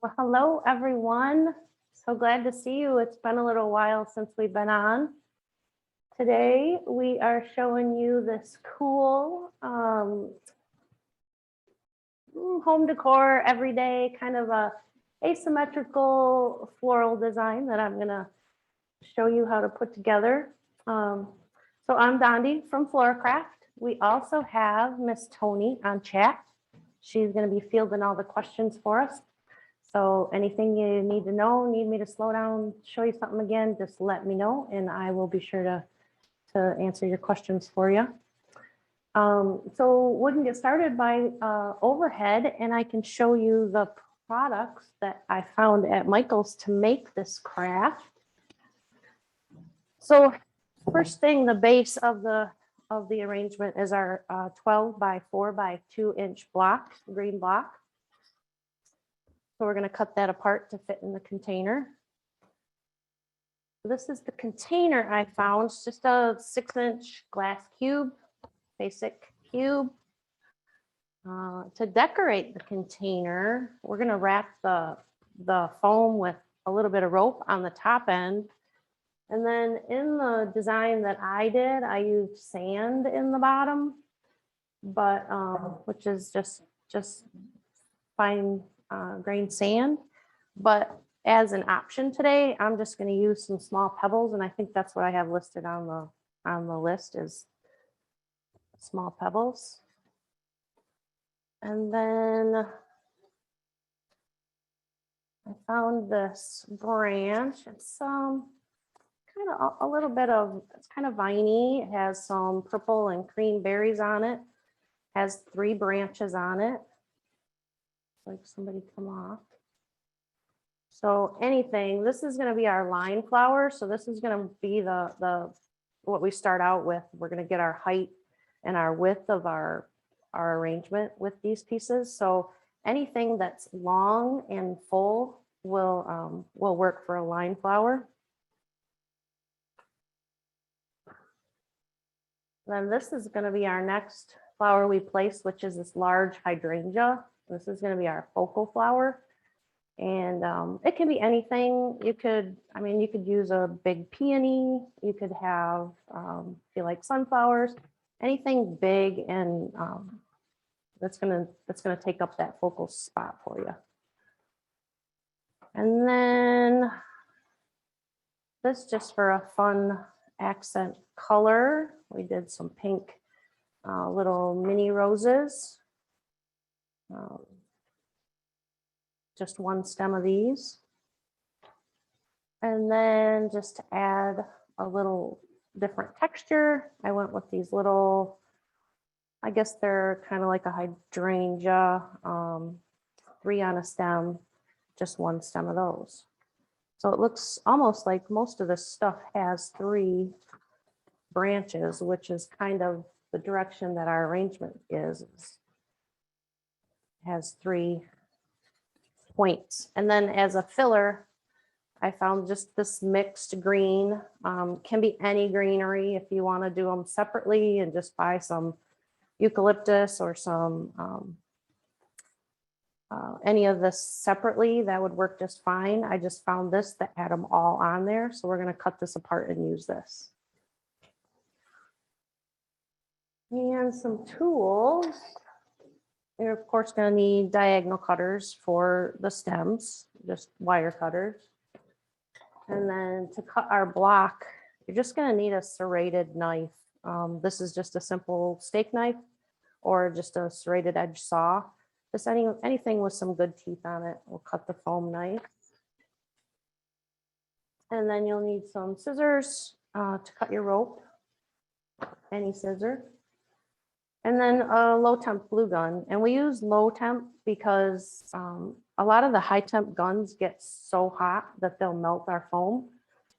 Well, hello, everyone. So glad to see you. It's been a little while since we've been on. Today, we are showing you this cool home decor, everyday kind of a asymmetrical floral design that I'm gonna show you how to put together. So I'm Dondi from FloraCraft. We also have Miss Tony on chat. She's gonna be fielding all the questions for us. So anything you need to know, need me to slow down, show you something again, just let me know and I will be sure to answer your questions for you. So we can get started by overhead and I can show you the products that I found at Michael's to make this craft. So first thing, the base of the arrangement is our 12 by 4 by 2 inch block, green block. So we're going to cut that apart to fit in the container. This is the container I found. It's just a 6-inch glass cube, basic cube. To decorate the container, we're going to wrap the foam with a little bit of rope on the top end. And then in the design that I did, I used sand in the bottom, but which is just fine grain sand. But as an option today, I'm just going to use some small pebbles, and I think that's what I have listed on the list is small pebbles. And then I found this branch. It's kind of a little bit of, it's kind of viney. It has some purple and cream berries on it. Has 3 branches on it. Like somebody come off. So anything, this is going to be our line flower. So this is going to be the what we start out with. We're going to get our height and our width of our arrangement with these pieces. So anything that's long and full will work for a line flower. Then this is going to be our next flower we place, which is this large hydrangea. This is going to be our focal flower. And it can be anything. You could use a big peony. You could have, if you like sunflowers, anything big and that's gonna take up that focal spot for you. And then this just for a fun accent color. We did some pink little mini roses. Just 1 stem of these. And then just to add a little different texture, I went with these little, I guess they're kind of like a hydrangea, 3 on a stem, just 1 stem of those. So it looks almost like most of this stuff has 3 branches, which is kind of the direction that our arrangement is. It has 3 points. And then as a filler, I found just this mixed green. Can be any greenery if you want to do them separately and just buy some eucalyptus or some any of this separately, that would work just fine. I just found this that had them all on there. So we're going to cut this apart and use this. And some tools. You're of course going to need diagonal cutters for the stems, just wire cutters. And then to cut our block, you're just going to need a serrated knife. This is just a simple steak knife or just a serrated edge saw. Just anything with some good teeth on it. We'll cut the foam knife. And then you'll need some scissors to cut your rope, any scissor. And then a low temp glue gun. And we use low temp because a lot of the high temp guns get so hot that they'll melt our foam.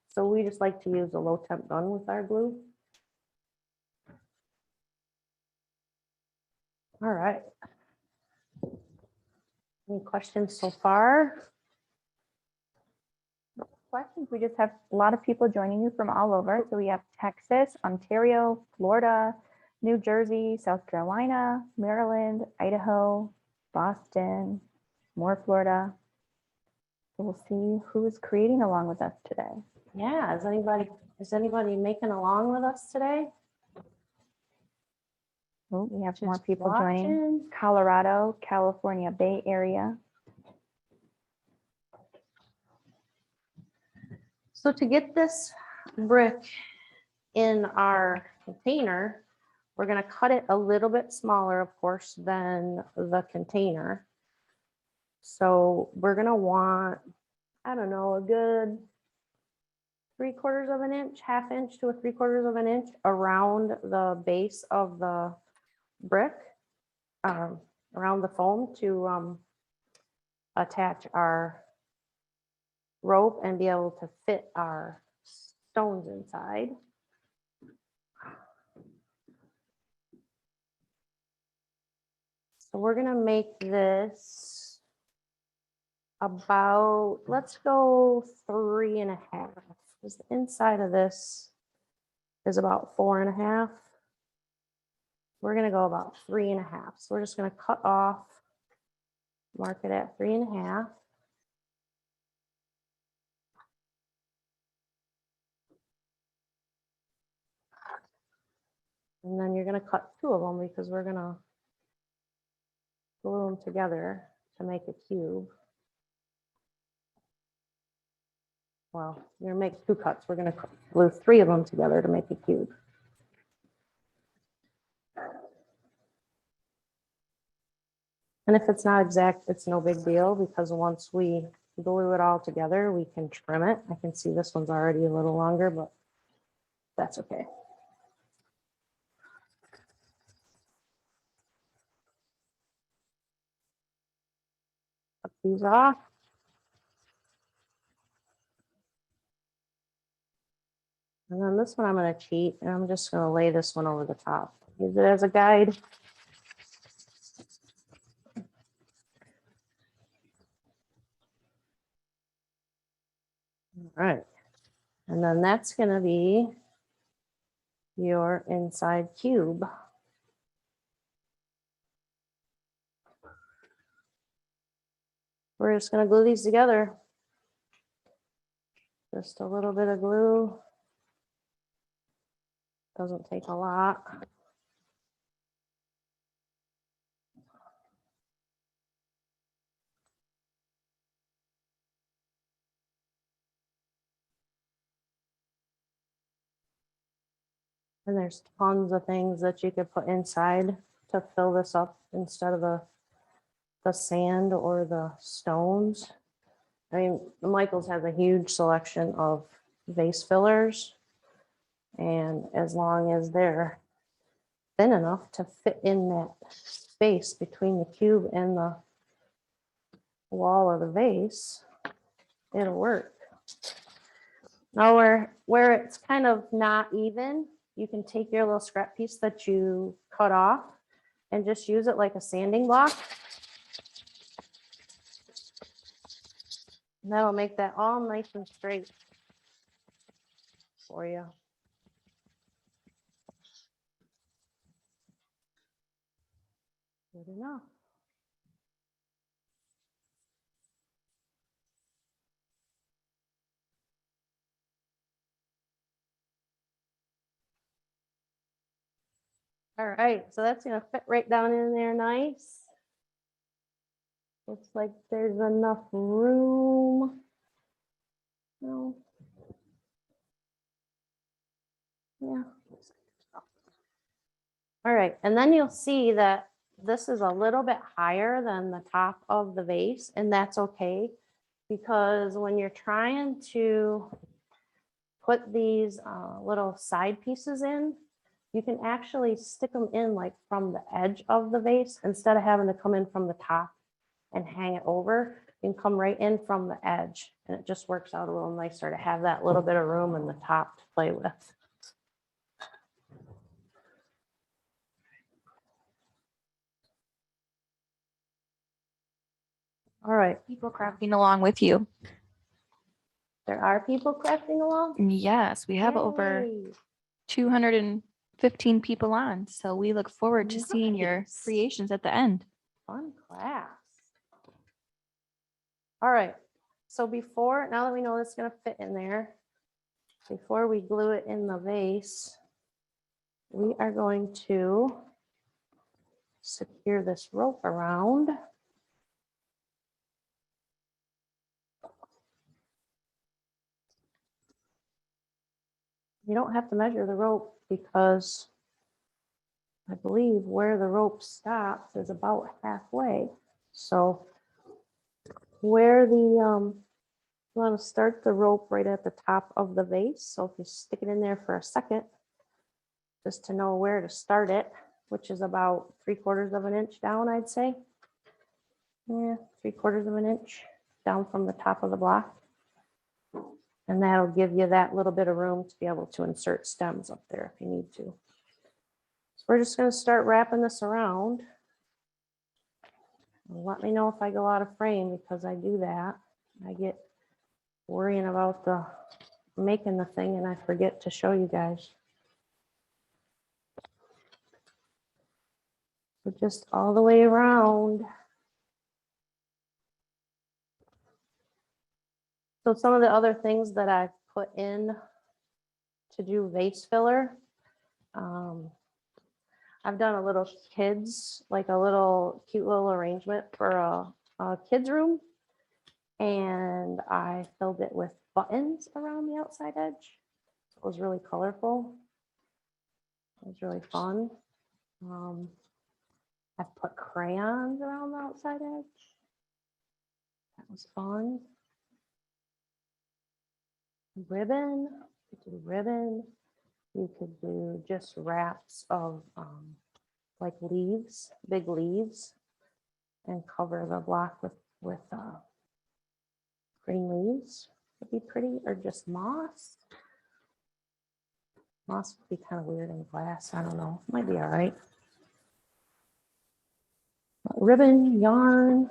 So we just like to use a low temp gun with our glue. All right. Any questions so far? Questions. We just have a lot of people joining you from all over. So we have Texas, Ontario, Florida, New Jersey, South Carolina, Maryland, Idaho, Boston, more Florida, We'll see who's creating along with us today. Yeah, is anybody making along with us today? Oh, we have more Just people joining. watching. Colorado, California Bay Area. So to get this brick in our container, we're going to cut it a little bit smaller, of course, than the container. So we're going to want, I don't know, a good 3/4 of an inch, 1/2 inch to a 3/4 of an inch around the base of the brick, around the foam to attach our rope and be able to fit our stones inside. So we're gonna make this about, let's go 3.5, because the inside of this is about 4.5. We're gonna go about 3.5. So we're just gonna cut off, mark it at 3.5. And then you're gonna cut 2 of them because we're gonna glue them together to make a cube. Well, you're gonna make 2 cuts. We're gonna glue 3 of them together to make a cube. And if it's not exact, it's no big deal, because once we glue it all together, we can trim it. I can see this one's already a little longer, but that's okay. Cut these off. And then this one I'm going to cheat, and I'm just going to lay this one over the top. Use it as a guide. All right. And then that's going to be your inside cube. We're just going to glue these together. Just a little bit of glue. Doesn't take a lot. And there's tons of things that you could put inside to fill this up instead of the sand or the stones. I mean, Michael's has a huge selection of vase fillers. And as long as they're thin enough to fit in that space between the cube and the wall of the vase, it'll work. Now where it's kind of not even, you can take your little scrap piece that you cut off and just use it like a sanding block. And that'll make that all nice and straight for you. Good enough. All right, so that's gonna fit right down in there nice. Looks like there's enough room. No. Yeah. All right, and then you'll see that this is a little bit higher than the top of the vase, and that's okay, because when you're trying to put these little side pieces in, you can actually stick them in like from the edge of the vase instead of having to come in from the top and hang it over. You can come right in from the edge, and it just works out a little nicer to have that little bit of room in the top to play with. All right, People crafting along with you. there are people crafting along. Yes, we have over Yay. 215 people on. So we look forward to seeing your Nice. creations at the end. Fun class. All right, So before, now that we know it's gonna fit in there, before we glue it in the vase, we are going to secure this rope around. You don't have to measure the rope because I believe where the rope stops is about halfway. So where the, you want to start the rope right at the top of the vase. So if you stick it in there for a second, just to know where to start it, which is about 3/4 of an inch down, I'd say. Yeah, 3/4 of an inch down from the top of the block. And that'll give you that little bit of room to be able to insert stems up there if you need to. So we're just going to start wrapping this around. Let me know if I go out of frame because I do that. I get worrying about the making the thing and I forget to show you guys. So just all the way around. So some of the other things that I've put in to do vase filler, I've done a little kids, like a little cute little arrangement for a kid's room. And I filled it with buttons around the outside edge. It was really colorful. It was really fun. I've put crayons around the outside edge. That was fun. Ribbon, you could do ribbon. You could do just wraps of like leaves, big leaves, and cover the block with green leaves. Would be pretty, or just moss. Moss would be kind of weird in glass. I don't know. Might be all right. Ribbon, yarn,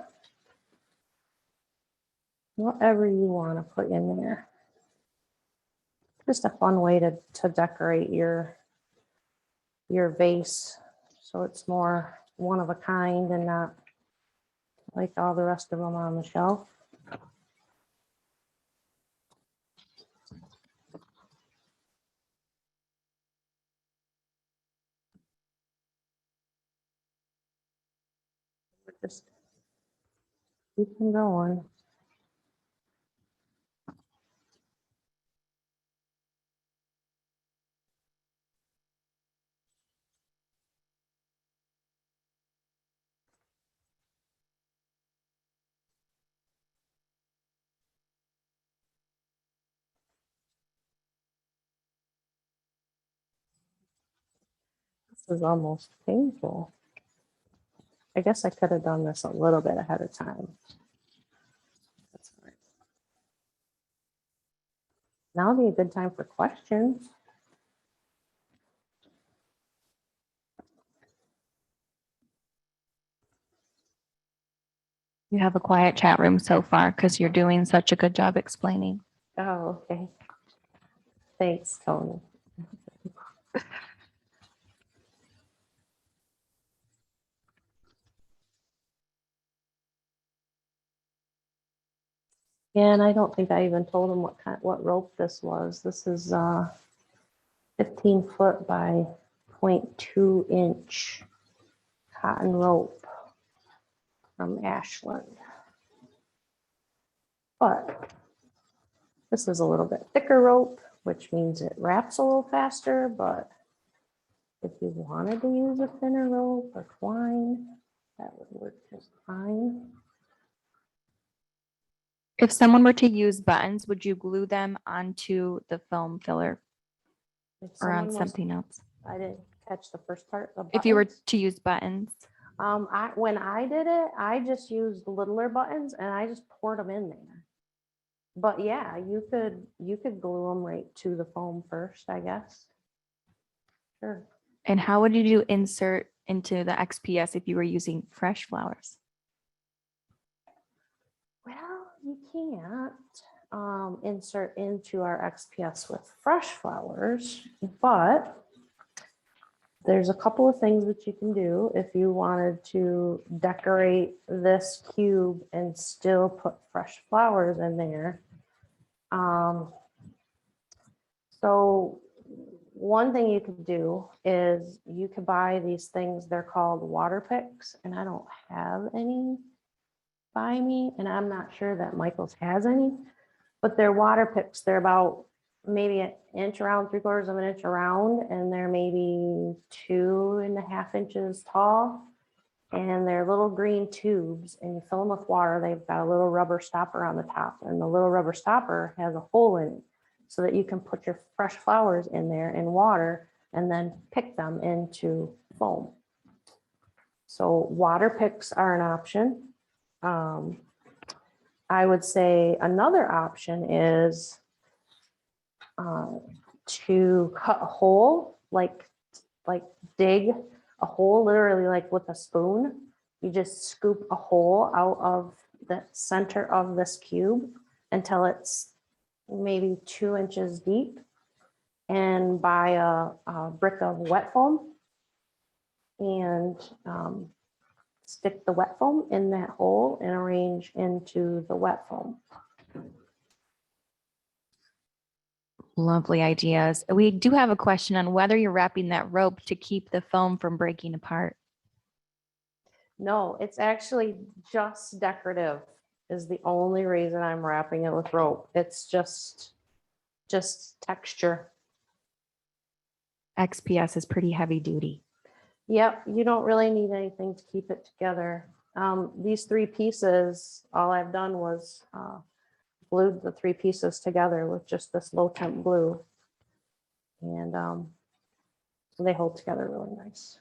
whatever you want to put in there. Just a fun way to decorate your vase so it's more one of a kind and not like all the rest of them on the shelf. Just keep them going. This is almost painful. I guess I could have done this a little bit ahead of time. That's all right. Now would be a good time for questions. You have a quiet chat room so far because you're doing such a good job explaining. Oh, okay. Thanks, Tony. And I don't think I even told him what rope this was. This is 15 foot by 0.2 inch cotton rope from Ashland. But this is a little bit thicker rope, which means it wraps a little faster. But if you wanted to use a thinner rope or twine, that would work just fine. If someone were to use buttons, would you glue them onto the foam filler If or on someone was- something else? I didn't catch the first part. The If you were buttons. to use buttons, When I did it, I just used littler buttons and I just poured them in there. But yeah, you could glue them right to the foam first, I guess. Sure. and how would you do insert into the XPS if you were using fresh flowers? Well, you can't insert into our XPS with fresh flowers, but there's a couple of things that you can do if you wanted to decorate this cube and still put fresh flowers in there. So one thing you could do is you could buy these things, they're called water picks, and I don't have any by me, and I'm not sure that Michael's has any, but they're water picks. They're about maybe an inch around, 3/4 of an inch around, and they're maybe 2.5 inches tall. And they're little green tubes, and you fill them with water. They've got a little rubber stopper on the top, and the little rubber stopper has a hole in it so that you can put your fresh flowers in there in water and then pick them into foam. So water picks are an option. I would say another option is to cut a hole, like dig a hole, literally like with a spoon. You just scoop a hole out of the center of this cube until it's maybe 2 inches deep, and buy a brick of wet foam and stick the wet foam in that hole and arrange into the wet foam. Lovely ideas. We do have a question on whether you're wrapping that rope to keep the foam from breaking apart. No, it's actually just decorative is the only reason I'm wrapping it with rope. It's just texture. XPS is pretty heavy duty. Yep, you don't really need anything to keep it together. These 3 pieces, all I've done was glued the 3 pieces together with just this low temp glue. And they hold together really nice.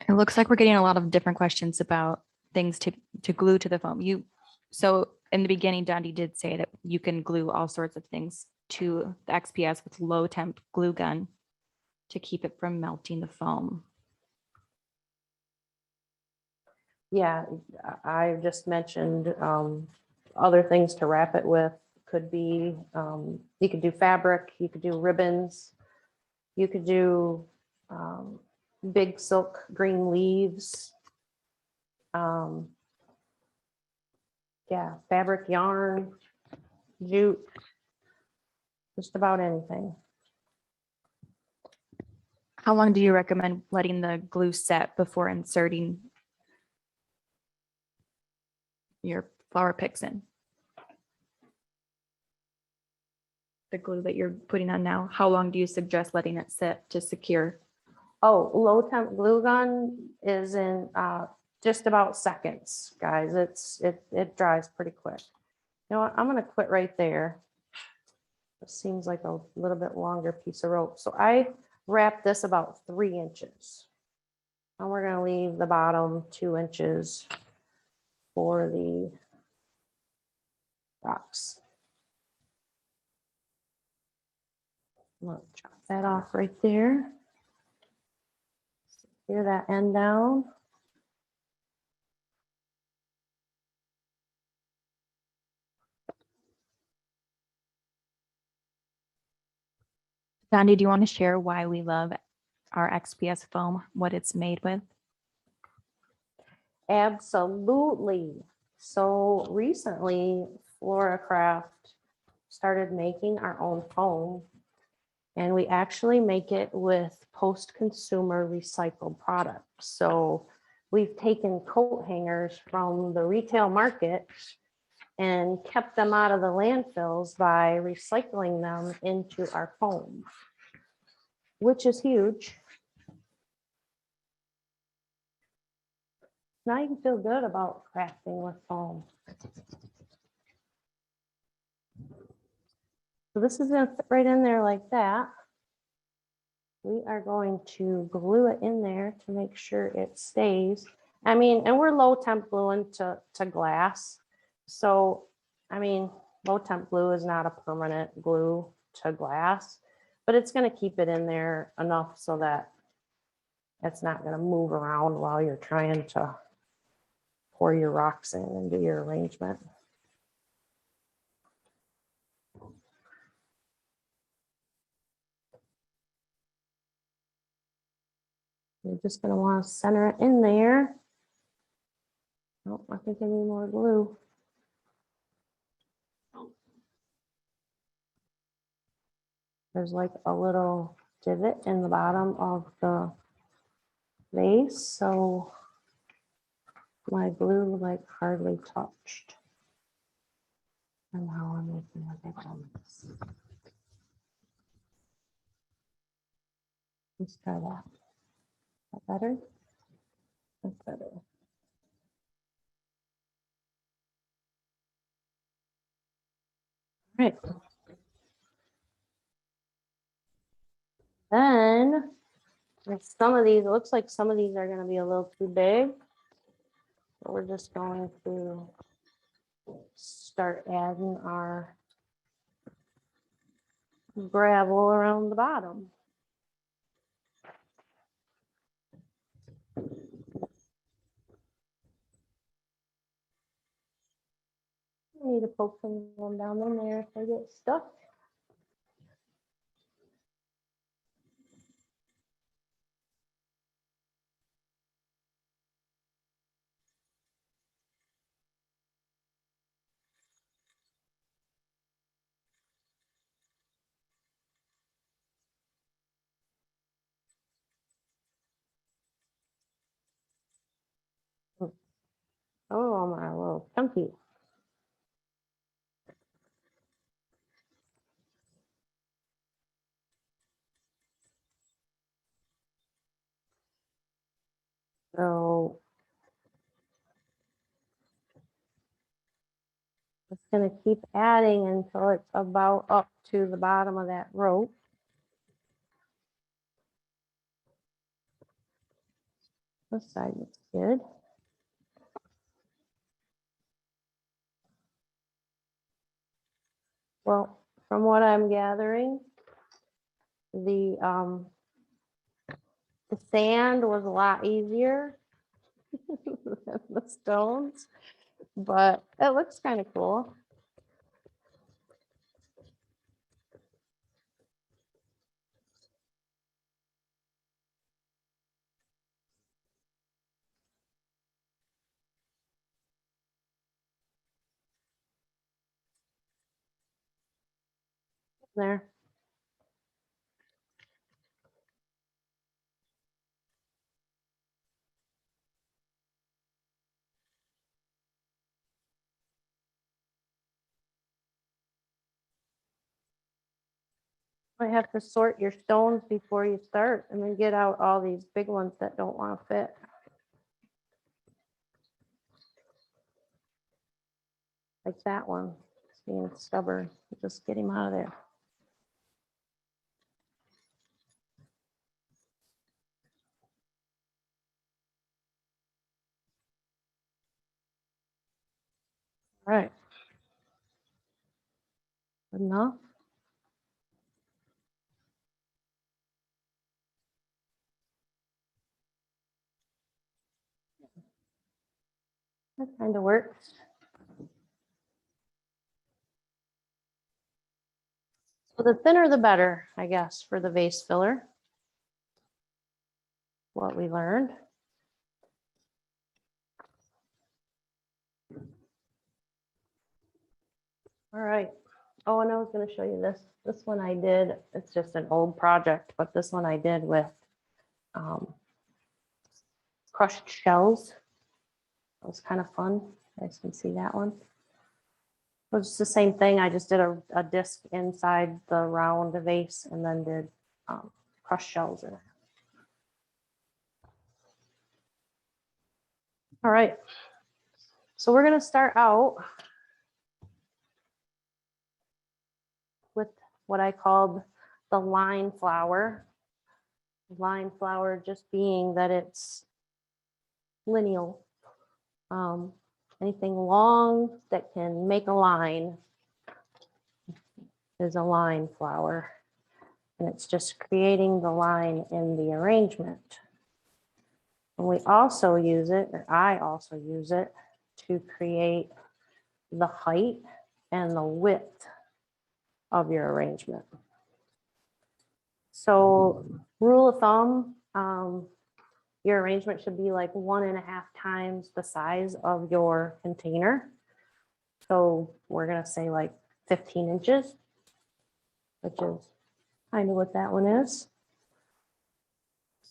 It looks like we're getting a lot of different questions about things to glue to the foam. So in the beginning, Dondi did say that you can glue all sorts of things to the XPS with low temp glue gun to keep it from melting the foam. Yeah, I just mentioned other things to wrap it with. Could be, you could do fabric, you could do ribbons, you could do big silk green leaves. Yeah, fabric, yarn, jute, just about anything. How long do you recommend letting the glue set before inserting your flower picks in? The glue that you're putting on now, how long do you suggest letting it sit to secure? Oh, low temp glue gun is in just about seconds, guys. It dries pretty quick. You know what? I'm gonna quit right there. It seems like a little bit longer piece of rope. So I wrapped this about 3 inches. And we're gonna leave the bottom 2 inches for the rocks. I'm gonna chop that off right there. Secure that end down. Dondi, do you want to share why we love our XPS foam, what it's made with? Absolutely. So recently, FloraCraft started making our own foam, and we actually make it with post-consumer recycled products. So we've taken coat hangers from the retail market and kept them out of the landfills by recycling them into our foam, which is huge. Now you can feel good about crafting with foam. So this is going to fit right in there like that. We are going to glue it in there to make sure it stays. I mean, and we're low temp gluing to glass. So, I mean, low temp glue is not a permanent glue to glass, but it's going to keep it in there enough so that it's not going to move around while you're trying to pour your rocks in and do your arrangement. You're just gonna want to center it in there. Oh, I think I need more glue. There's like a little divot in the bottom of the vase, so my glue like hardly touched. And now I'm making a big mess. Let's try that. Is that better? That's better. Right. Then with some of these, it looks like some of these are going to be a little too big. So we're just going to start adding our gravel around the bottom. I need to poke some of them down in there if they get stuck. Oh, my little chunky. So it's going to keep adding until it's about up to the bottom of that rope. This side looks good. Well, from what I'm gathering, the sand was a lot easier than the stones, but it looks kind of cool. There. Might have to sort your stones before you start and then get out all these big ones that don't want to fit. Like that one, it's being stubborn. Just get him out of there. All right. Good enough. That kind of works. So the thinner the better, I guess, for the vase filler. What we learned. All right. Oh, and I was going to show you this. This one I did. It's just an old project, but this one I did with crushed shells. It was kind of fun. You guys can see that one. It was the same thing. I just did a disc inside the round vase and then did crushed shells in it. All right. So we're going to start out with what I called the line flower. Line flower just being that it's lineal. Anything long that can make a line is a line flower. And it's just creating the line in the arrangement. And we also use it, or I also use it, to create the height and the width of your arrangement. So rule of thumb, your arrangement should be like 1.5 times the size of your container. So we're gonna say like 15 inches, which is kind of what that one is.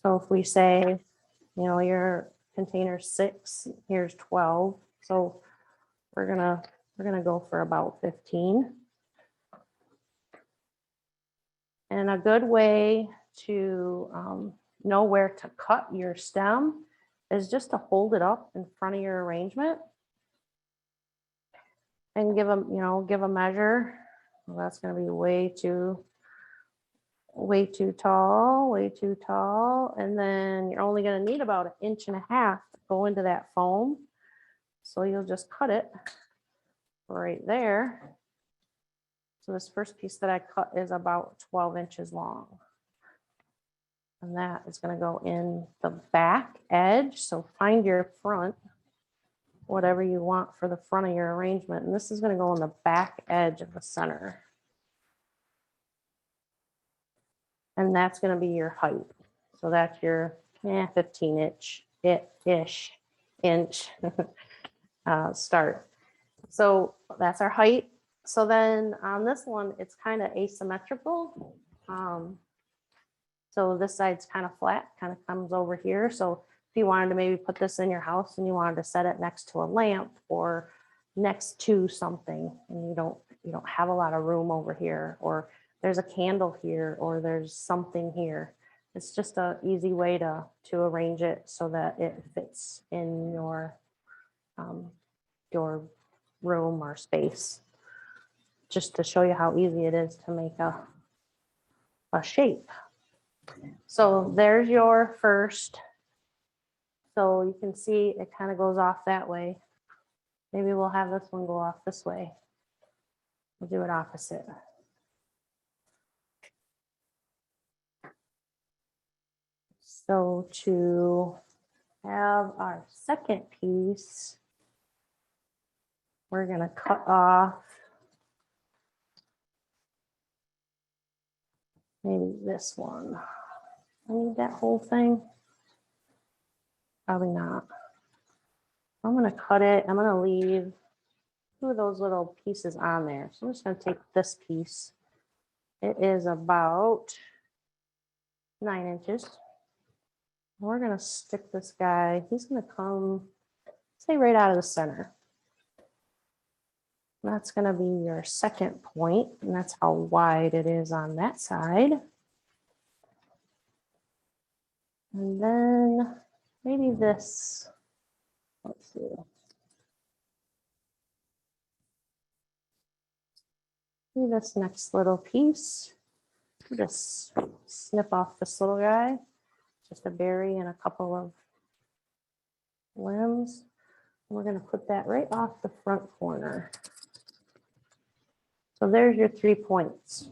So if we say, you know, your container 6, here's 12. So we're gonna go for about 15. And a good way to know where to cut your stem is just to hold it up in front of your arrangement and give them, you know, give a measure. Well, that's going to be way too tall. And then you're only going to need about 1.5 inches to go into that foam. So you'll just cut it right there. So this first piece that I cut is about 12 inches long. And that is going to go in the back edge. So find your front, whatever you want for the front of your arrangement. And this is going to go in the back edge of the center. And that's going to be your height. So that's your 15-inch start. So that's our height. So then on this one, it's kind of asymmetrical. So this side's kind of flat, kind of comes over here. So if you wanted to maybe put this in your house and you wanted to set it next to a lamp or next to something, and you don't have a lot of room over here, or there's a candle here, or there's something here. It's just an easy way to arrange it so that it fits in your room or space. Just to show you how easy it is to make a shape. So there's your first. So you can see it kind of goes off that way. Maybe we'll have this one go off this way. We'll do it opposite. So to have our second piece, we're going to cut off maybe this one. I need that whole thing. Probably not. I'm going to cut it. I'm going to leave 2 of those little pieces on there. So I'm just going to take this piece. It is about 9 inches. We're going to stick this guy. He's going to come, say, right out of the center. That's going to be your second point, and that's how wide it is on that side. And then maybe this, let's see. Maybe this next little piece, just snip off this little guy, just a berry and a couple of limbs. We're going to put that right off the front corner. So there's your 3 points.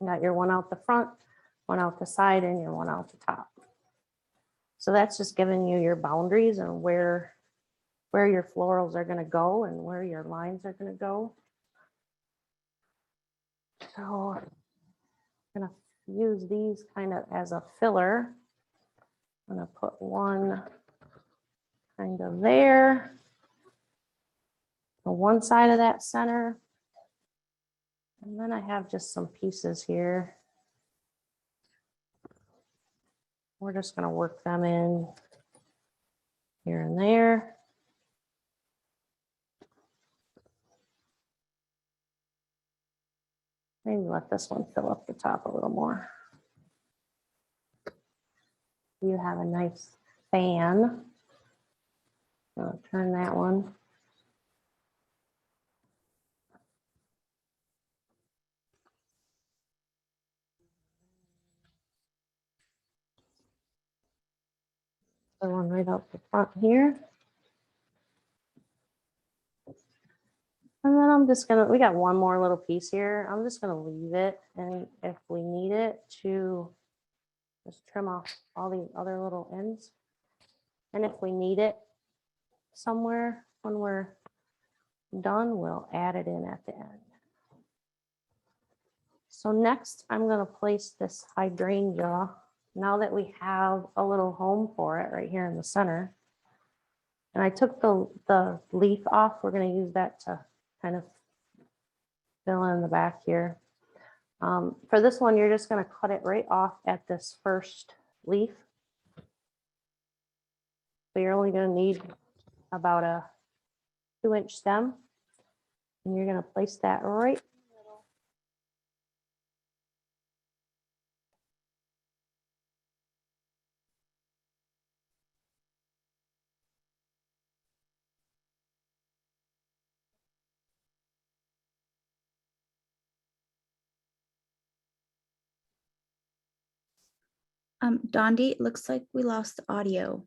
You got your one out the front, one out the side, and your one out the top. So that's just giving you your boundaries and where your florals are going to go and where your lines are going to go. So I'm going to use these kind of as a filler. I'm going to put one kind of there on one side of that center. And then I have just some pieces here. We're just going to work them in here and there. Maybe let this one fill up the top a little more. You have a nice fan. I'll turn that one. The one right up the front here. And then I'm just gonna, we got one more little piece here. I'm just gonna leave it. And if we need it to just trim off all the other little ends. And if we need it somewhere when we're done, we'll add it in at the end. So next I'm gonna place this hydrangea now that we have a little home for it right here in the center. And I took the leaf off. We're going to use that to kind of fill in the back here. For this one, you're just going to cut it right off at this first leaf. So you're only going to need about a 2-inch stem. And you're going to place that right. Dondi, it looks like we lost the audio.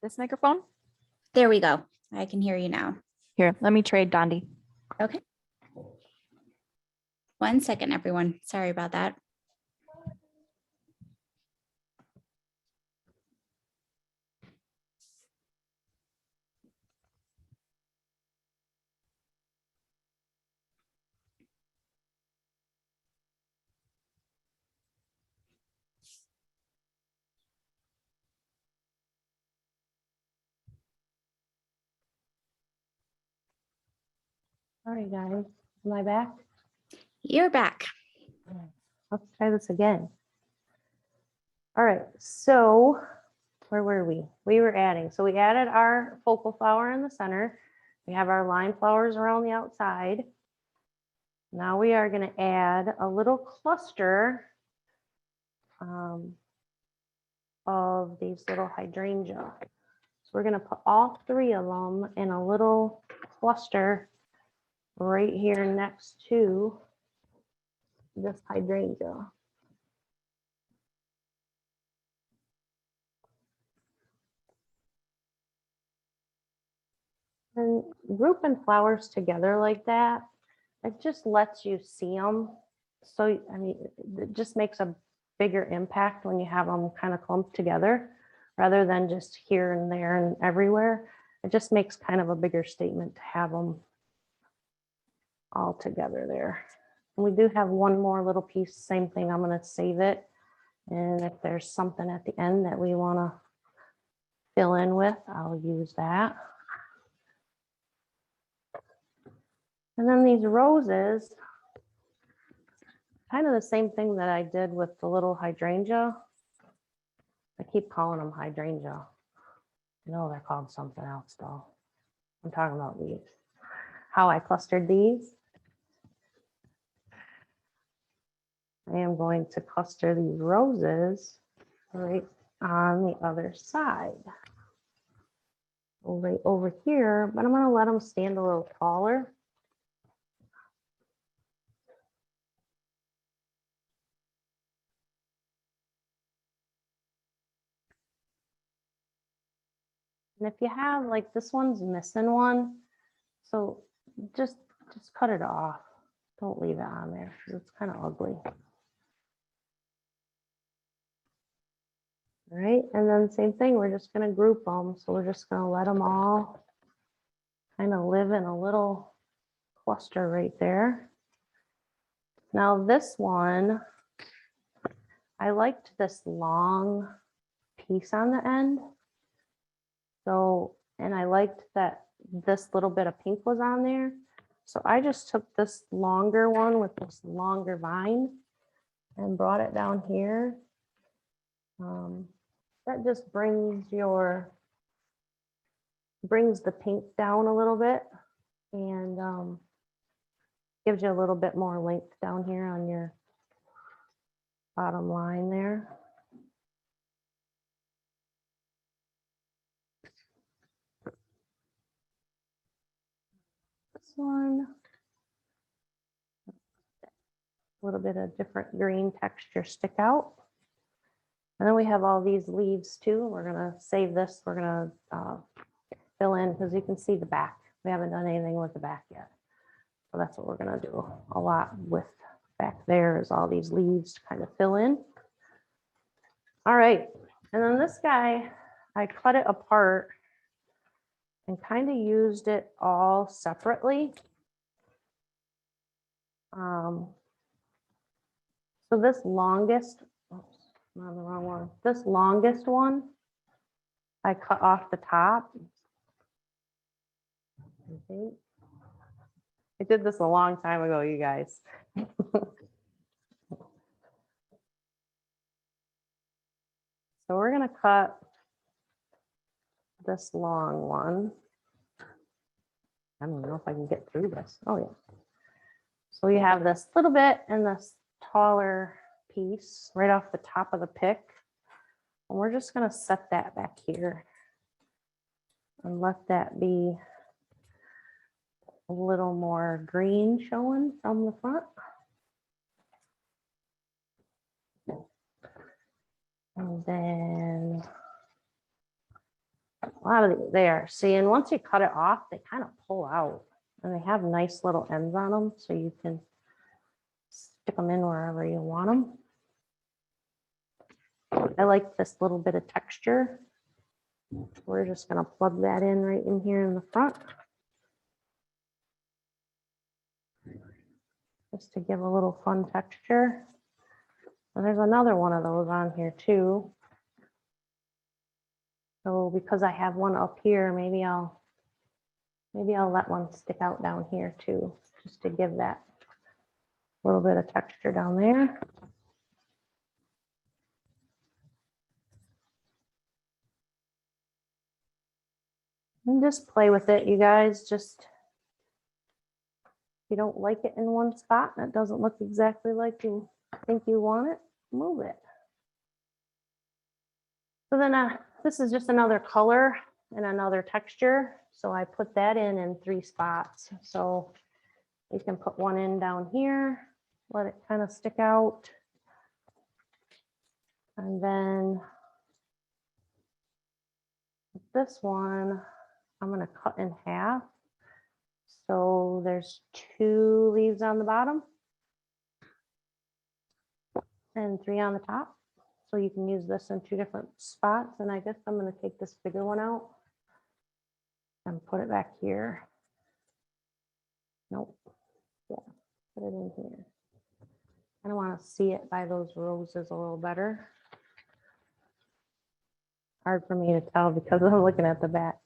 This microphone? There we go. I can hear you now. Here, let me trade Dondi. Okay. 1 second, everyone. Sorry about that. All right, guys, am I back? You're back. Let's try this again. All right, so where were we? We were adding. So we added our focal flower in the center. We have our line flowers around the outside. Now we are going to add a little cluster of these little hydrangea. So we're going to put all 3 of them in a little cluster right here next to this hydrangea. And grouping flowers together like that, it just lets you see them. So, I mean, it just makes a bigger impact when you have them kind of clumped together rather than just here and there and everywhere. It just makes kind of a bigger statement to have them all together there. And we do have one more little piece, same thing, I'm going to save it. And if there's something at the end that we want to fill in with, I'll use that. And then these roses, kind of the same thing that I did with the little hydrangea. I keep calling them hydrangea. No, they're called something else though. I'm talking about these. How I clustered these. I am going to cluster these roses right on the other side. Right over here, but I'm going to let them stand a little taller. And if you have, like, this one's missing one, so just cut it off. Don't leave it on there because it's kind of ugly. All right, and then same thing, we're just going to group them. So we're just going to let them all kind of live in a little cluster right there. Now this one, I liked this long piece on the end. So, and I liked that this little bit of pink was on there. So I just took this longer one with this longer vine and brought it down here. That just brings the pink down a little bit and gives you a little bit more length down here on your bottom line there. This one, little bit of different green texture stick out. And then we have all these leaves too. We're gonna save this. We're gonna fill in because you can see the back. We haven't done anything with the back yet. So that's what we're gonna do a lot with back there is all these leaves to kind of fill in. All right, and then this guy, I cut it apart and kind of used it all separately. So this longest, oops, not the wrong one. This longest one, I cut off the top. I think. I did this a long time ago, you guys. So we're gonna cut this long one. I don't know if I can get through this. Oh yeah. So we have this little bit and this taller piece right off the top of the pick. And we're just gonna set that back here and let that be a little more green showing from the front. And then a lot of these there. See, and once you cut it off, they kind of pull out and they have nice little ends on them. So you can stick them in wherever you want them. I like this little bit of texture. We're just gonna plug that in right in here in the front. Just to give a little fun texture. And there's another one of those on here too. So because I have one up here, maybe I'll let one stick out down here too, just to give that little bit of texture down there. And just play with it, you guys. Just if you don't like it in one spot and it doesn't look exactly like you think you want it, move it. So then this is just another color and another texture. So I put that in 3 spots. So you can put one in down here, let it kind of stick out. And then this one, I'm going to cut in half. So there's 2 leaves on the bottom and 3 on the top. So you can use this in 2 different spots. And I guess I'm going to take this bigger one out and put it back here. Nope. Yeah, put it in here. I don't want to see it by those roses a little better. Hard for me to tell because I'm looking at the back.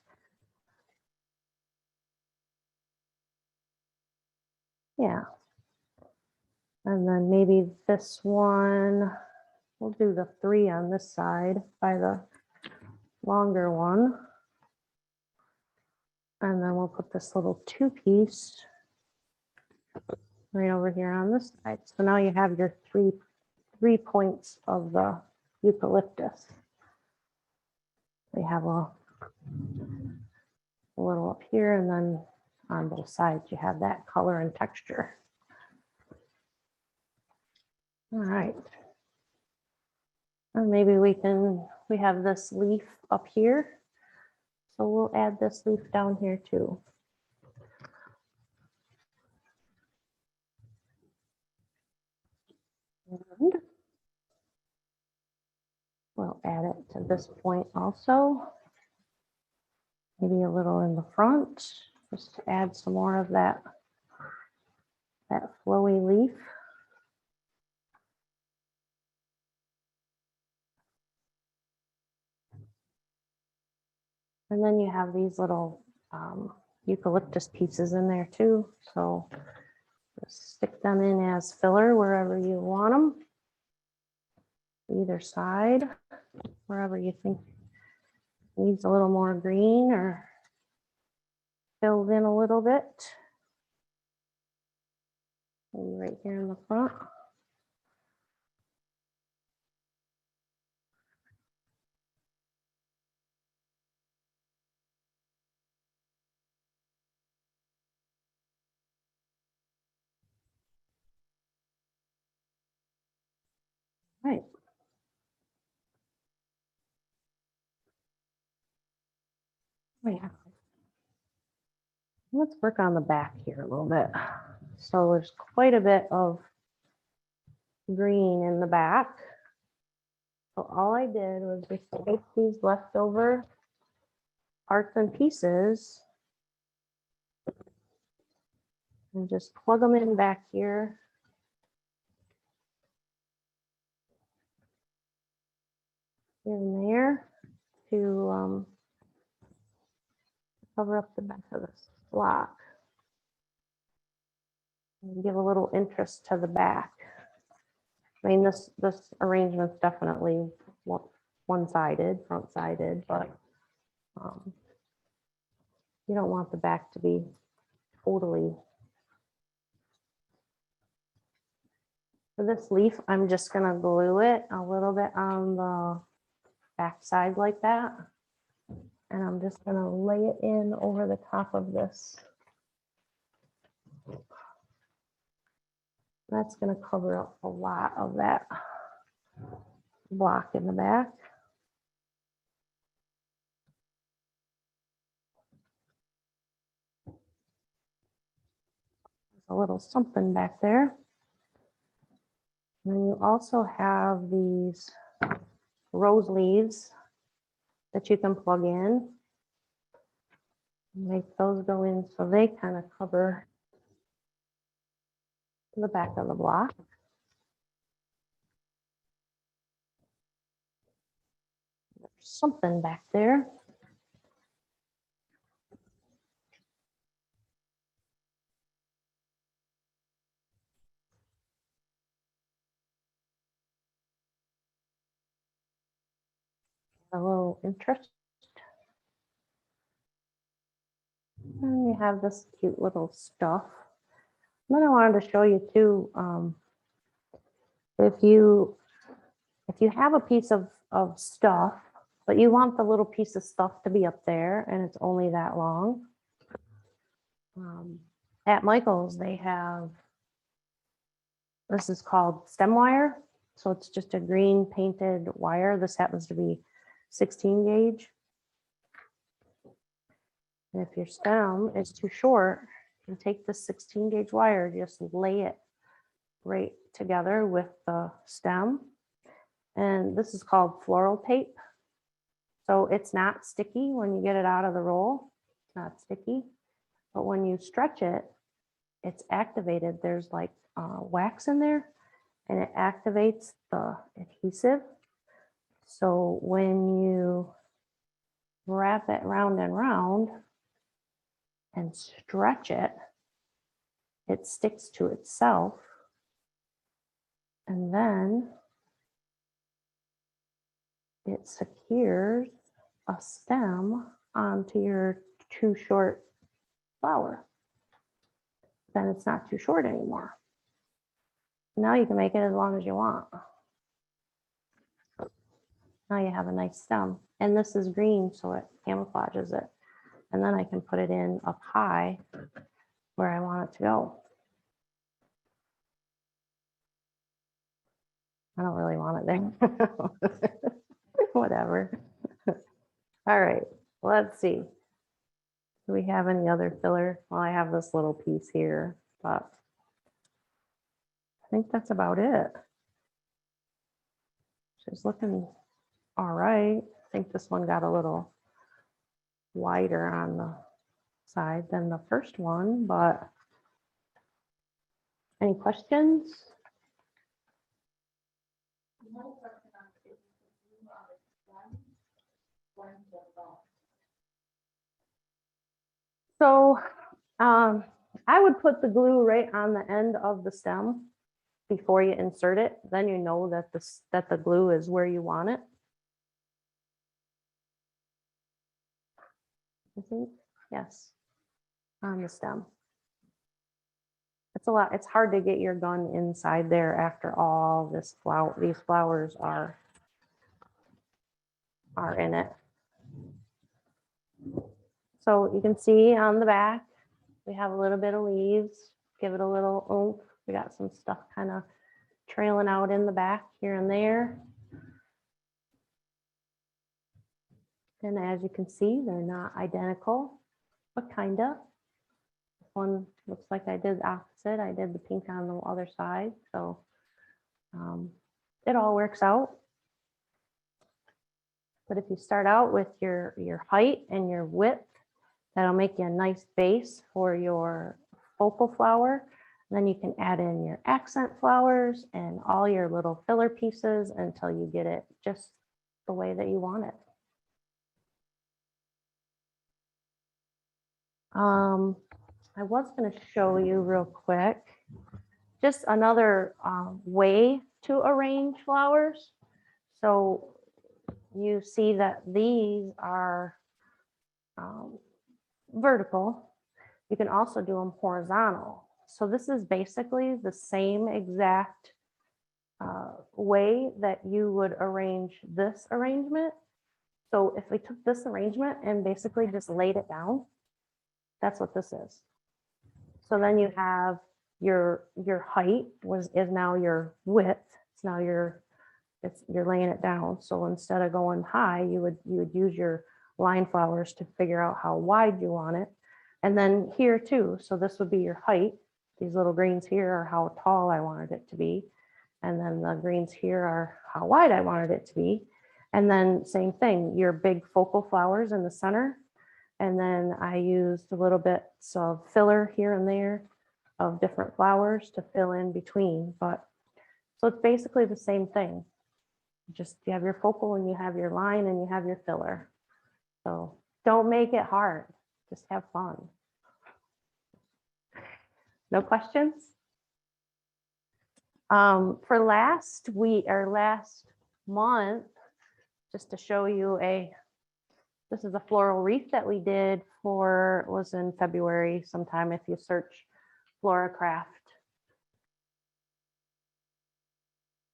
Yeah. And then maybe this one, we'll do the 3 on this side by the longer one. And then we'll put this little 2 piece right over here on this side. So now you have your three points of the eucalyptus. We have a little up here and then on both sides you have that color and texture. All right. And maybe we have this leaf up here. So we'll add this leaf down here too. And we'll add it to this point also. Maybe a little in the front, just to add some more of that flowy leaf. And then you have these little eucalyptus pieces in there too. So just stick them in as filler wherever you want them. Either side, wherever you think needs a little more green or filled in a little bit. Maybe right here in the front. Oh, yeah. Let's work on the back here a little bit. So there's quite a bit of green in the back. So all I did was just take these leftover parts and pieces and just plug them in back here. Here and there to cover up the back of this block. And give a little interest to the back. I mean, this arrangement's definitely one-sided, front-sided, but you don't want the back to be totally. For this leaf, I'm just gonna glue it a little bit on the back side like that. And I'm just gonna lay it in over the top of this. That's gonna cover up a lot of that block in the back. There's a little something back there. And then you also have these rose leaves that you can plug in. Make those go in so they kind of cover the back of the block. There's something back there. A little interest. And we have this cute little stuff. And then I wanted to show you too, if you have a piece of stuff, but you want the little piece of stuff to be up there and it's only that long. At Michael's, they have, this is called stem wire. So it's just a green painted wire. This happens to be 16 gauge. And if your stem is too short, you take the 16 gauge wire, just lay it right together with the stem. And this is called floral tape. So it's not sticky when you get it out of the roll. It's not sticky. But when you stretch it, it's activated. There's like wax in there and it activates the adhesive. So when you wrap it round and round and stretch it, it sticks to itself. And then it secures a stem onto your too short flower. Then it's not too short anymore. Now you can make it as long as you want. Now you have a nice stem. And this is green, so it camouflages it. And then I can put it in up high where I want it to go. I don't really want it there. Whatever. All right, let's see. Do we have any other filler? Well, I have this little piece here, but I think that's about it. She's looking all right. I think this one got a little wider on the side than the first one, but any questions? So I would put the glue right on the end of the stem before you insert it. Then you know that the glue is where you want it. I think, yes, on the stem. It's a lot. It's hard to get your gun inside there after all this these flowers are in it. So you can see on the back, we have a little bit of leaves, give it a little oomph. We got some stuff kind of trailing out in the back here and there. And as you can see, they're not identical, but kind of. One looks like I did the opposite. I did the pink on the other side. So it all works out. But if you start out with your height and your width, that'll make you a nice base for your focal flower. Then you can add in your accent flowers and all your little filler pieces until you get it just the way that you want it. I was going to show you real quick just another way to arrange flowers. So you see that these are vertical. You can also do them horizontal. So this is basically the same exact way that you would arrange this arrangement. So if we took this arrangement and basically just laid it down, that's what this is. So then you have your height is now your width. It's now you're laying it down. So instead of going high, you would use your line flowers to figure out how wide you want it. And then here too. So this would be your height. These little greens here are how tall I wanted it to be. And then the greens here are how wide I wanted it to be. And then same thing, your big focal flowers in the center. And then I used a little bit of filler here and there of different flowers to fill in between. But so it's basically the same thing. Just you have your focal and you have your line and you have your filler. So don't make it hard. Just have fun. No questions? For last month, just to show you this is a floral wreath that we did was in February sometime. If you search FloraCraft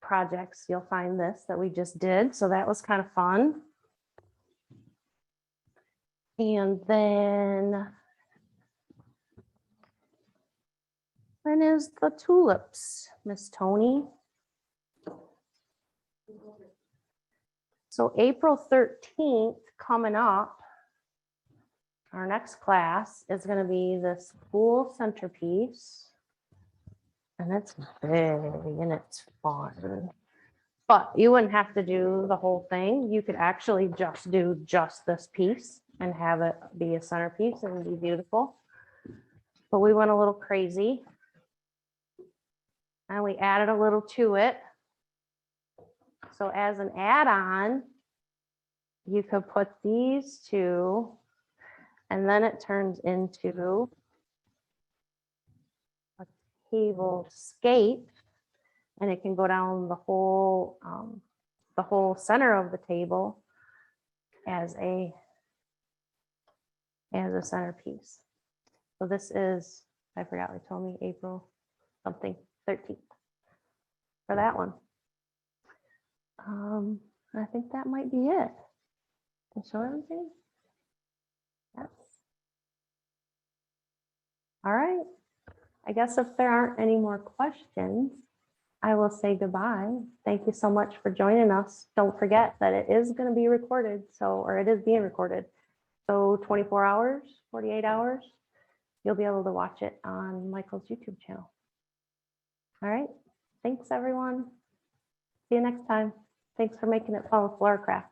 projects, you'll find this that we just did. So that was kind of fun. And then when is the tulips, Miss Tony? So April 13th coming up, our next class is going to be this cool centerpiece. And it's big and it's fun. But you wouldn't have to do the whole thing. You could actually just do just this piece and have it be a centerpiece and be beautiful. But we went a little crazy. And we added a little to it. So as an add-on, you could put these two, and then it turns into a table scape, and it can go down the whole center of the table as a centerpiece. So this is, I forgot, they told me April something 13th for that one. I think that might be it. Can I show everything? Yes. All right. I guess if there aren't any more questions, I will say goodbye. Thank you so much for joining us. Don't forget that it is going to be recorded. Or it is being recorded. So 24 hours, 48 hours, you'll be able to watch it on Michael's YouTube channel. All right. Thanks, everyone. See you next time. Thanks for making it fun with FloraCraft.